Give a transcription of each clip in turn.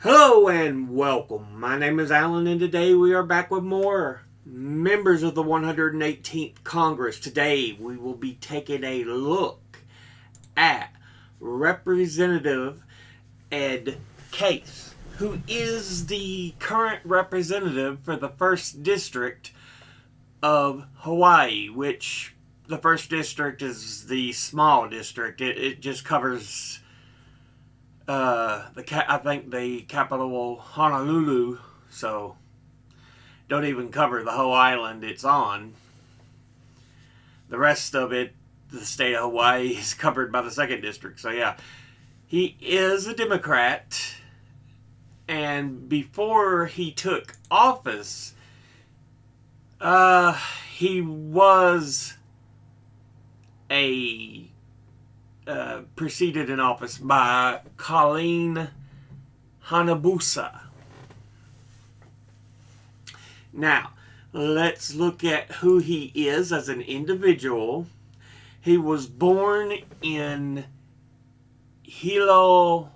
Hello and welcome. My name is Alan, and today we are back with more members of the 118th Congress. Today we will be taking a look at Representative Ed Case, who is the current representative for the 1st District of Hawaii, which the 1st District is the small district. It just covers I think the capital Honolulu, so don't even cover the whole island it's on. The rest of it, the state of Hawaii, is covered by the 2nd District. So yeah, he is a Democrat, and before he took office, he was a preceded in office by Colleen Hanabusa. Now, let's look at who he is as an individual. He was born in Hilo,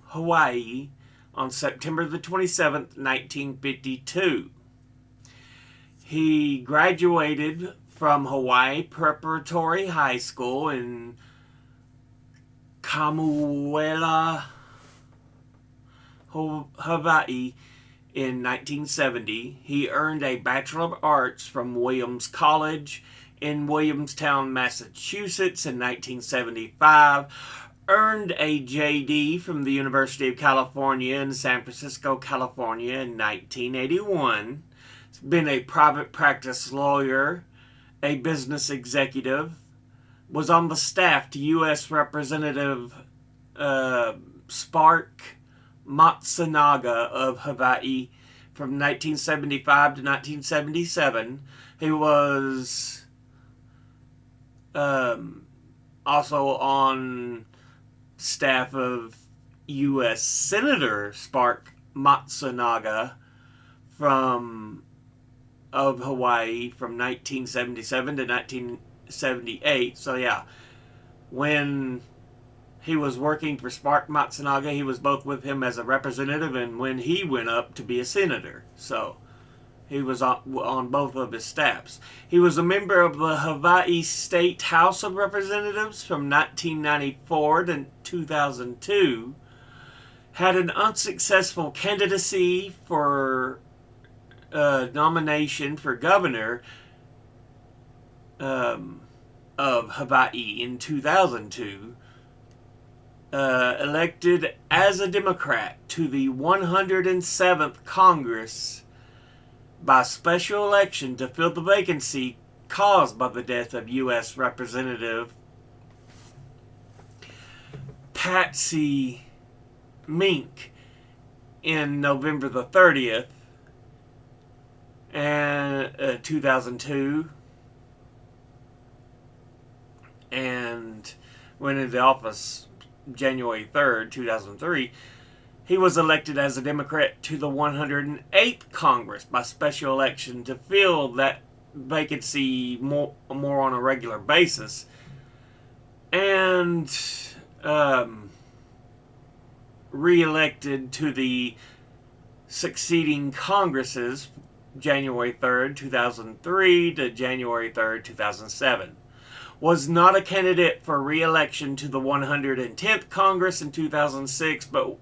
Hawaii on September the 27th, 1952. He graduated from Hawaii Preparatory High School in Kamuela, Hawaii in 1970. He earned a Bachelor of Arts from Williams College in Williamstown, Massachusetts in 1975. Earned a JD from the University of California in San Francisco, California in 1981. He's been a private practice lawyer, a business executive, was on the staff to U.S. Representative Spark Matsunaga of Hawaii from 1975 to 1977. He was also on staff of U.S. Senator Spark Matsunaga of Hawaii from 1977 to 1978. So yeah, when he was working for Spark Matsunaga, he was both with him as a representative and when he went up to be a senator. So he was on both of his staffs. He was a member of the Hawaii State House of Representatives from 1994 to 2002. Had an unsuccessful candidacy for nomination for governor of Hawaii in 2002, elected as a Democrat to the 107th Congress by special election to fill the vacancy caused by the death of U.S. Representative Patsy Mink in November the 30th and 2002, and went into office January 3rd, 2003. He was elected as a Democrat to the 108th Congress by special election to fill that vacancy more on a regular basis, and re-elected to the succeeding Congresses January 3rd, 2003 to January 3rd, 2007. Was not a candidate for re-election to the 110th Congress in 2006, but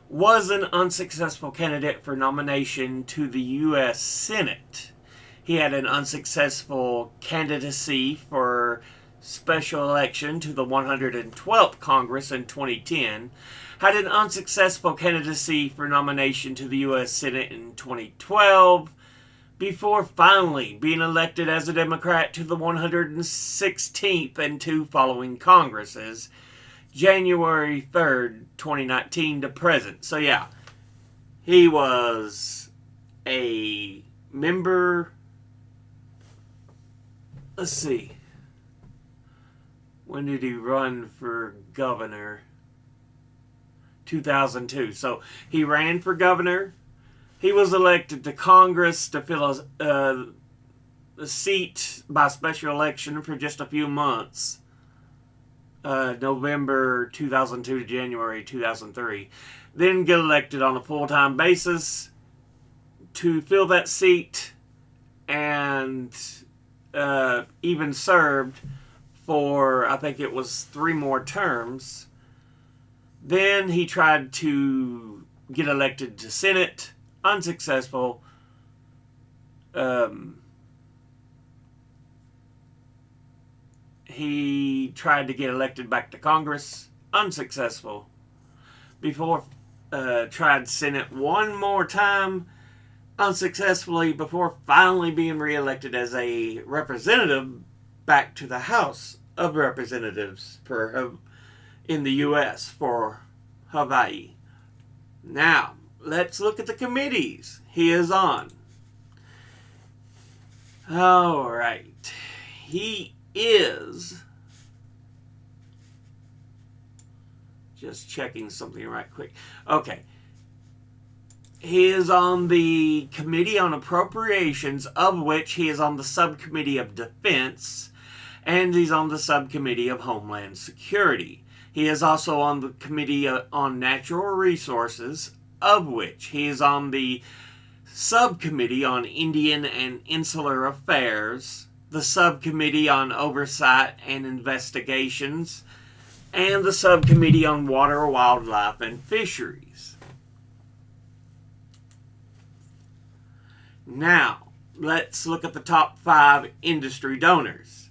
was an unsuccessful candidate for nomination to the U.S. Senate. He had an unsuccessful candidacy for special election to the 112th Congress in 2010, had an unsuccessful candidacy for nomination to the U.S. Senate in 2012, before finally being elected as a Democrat to the 116th and two following Congresses, January 3rd, 2019 to present. So yeah, he was a member, let's see, when did he run for governor? 2002. So he ran for governor. He was elected to Congress to fill a seat by special election for just a few months. November 2002 to January 2003. Then get elected on a full-time basis to fill that seat, and even served for, I think it was 3 more terms. Then he tried to get elected to Senate, unsuccessful. He tried to get elected back to Congress, unsuccessful. Before tried Senate 1 more time, unsuccessfully, before finally being reelected as a representative back to the House of Representatives in the U.S. for Hawaii. Now, let's look at the committees he is on. All right. He is... just checking something right quick. Okay. He is on the Committee on Appropriations, of which he is on the Subcommittee of Defense, and he's on the Subcommittee of Homeland Security. He is also on the Committee on Natural Resources, of which he is on the Subcommittee on Indian and Insular Affairs, the Subcommittee on Oversight and Investigations, and the Subcommittee on Water, Wildlife, and Fisheries. Now, let's look at the top 5 industry donors.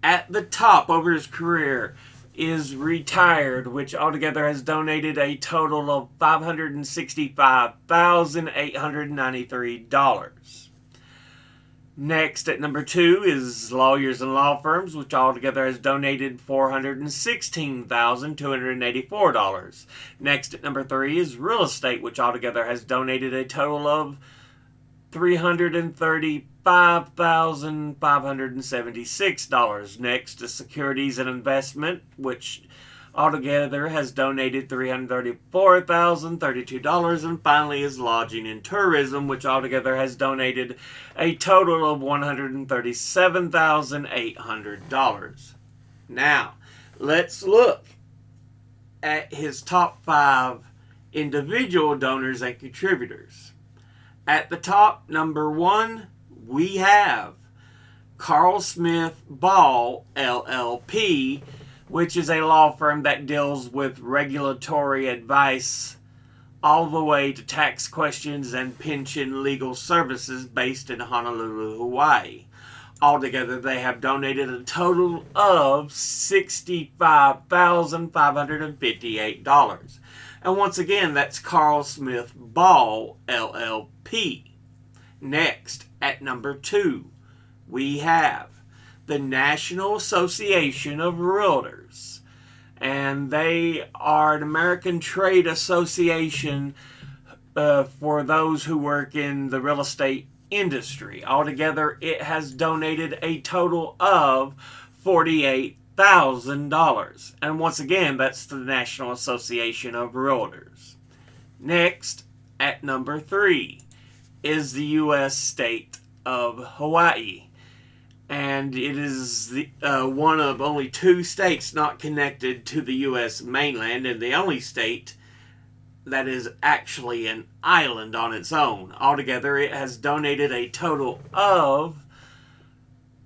At the top over his career is Retired, which altogether has donated a total of $565,893. Next, at number 2 is Lawyers and Law Firms, which altogether has donated $416,284. Next, at number 3 is Real Estate, which altogether has donated a total of $335,576. Next is Securities and Investment, which altogether has donated $334,032. And finally is Lodging and Tourism, which altogether has donated a total of $137,800. Now, let's look at his top 5 individual donors and contributors. At the top, number 1, we have Carl Smith Ball, LLP, which is a law firm that deals with regulatory advice all the way to tax questions and pension legal services based in Honolulu, Hawaii. Altogether, they have donated a total of $65,558. And once again, that's Carl Smith Ball, LLP. Next, at number 2, we have the National Association of Realtors. And they are an American trade association for those who work in the real estate industry. Altogether, it has donated a total of $48,000. And once again, that's the National Association of Realtors. Next, at number 3, is the U.S. state of Hawaii. And it is one of only 2 states not connected to the U.S. mainland, and the only state that is actually an island on its own. Altogether, it has donated a total of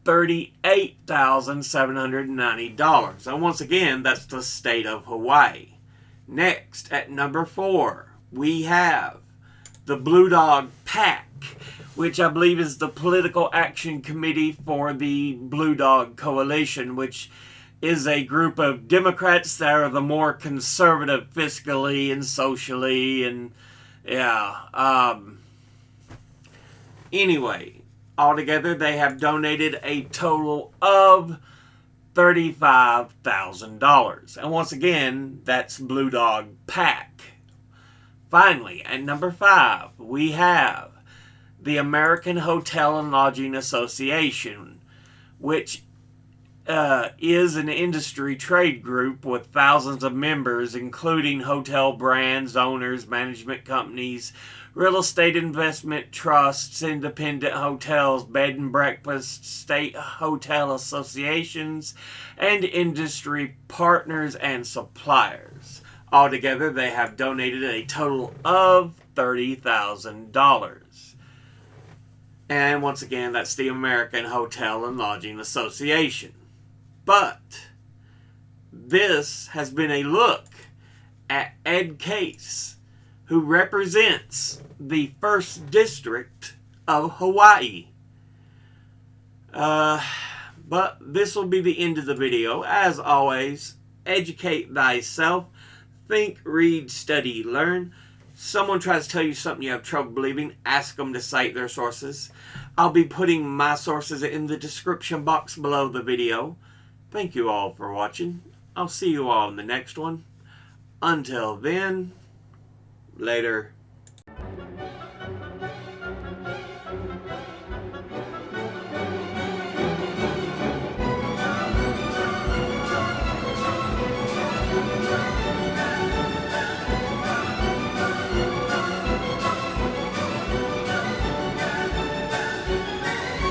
$38,790. And once again, that's the state of Hawaii. Next, at number 4, we have the Blue Dog PAC, which I believe is the Political Action Committee for the Blue Dog Coalition, which is a group of Democrats that are the more conservative fiscally and socially, and anyway, altogether they have donated a total of $35,000. And once again, that's Blue Dog PAC. Finally, at number 5, we have the American Hotel and Lodging Association, which is an industry trade group with thousands of members, including hotel brands, owners, management companies, real estate investment trusts, independent hotels, bed and breakfasts, state hotel associations, and industry partners and suppliers. Altogether, they have donated a total of $30,000. And once again, that's the American Hotel and Lodging Association. But this has been a look at Ed Case, who represents the 1st District of Hawaii. But this will be the end of the video. As always, educate thyself. Think, read, study, learn. Someone tries to tell you something you have trouble believing, ask them to cite their sources. I'll be putting my sources in the description box below the video. Thank you all for watching. I'll see you all in the next one. Until then, later.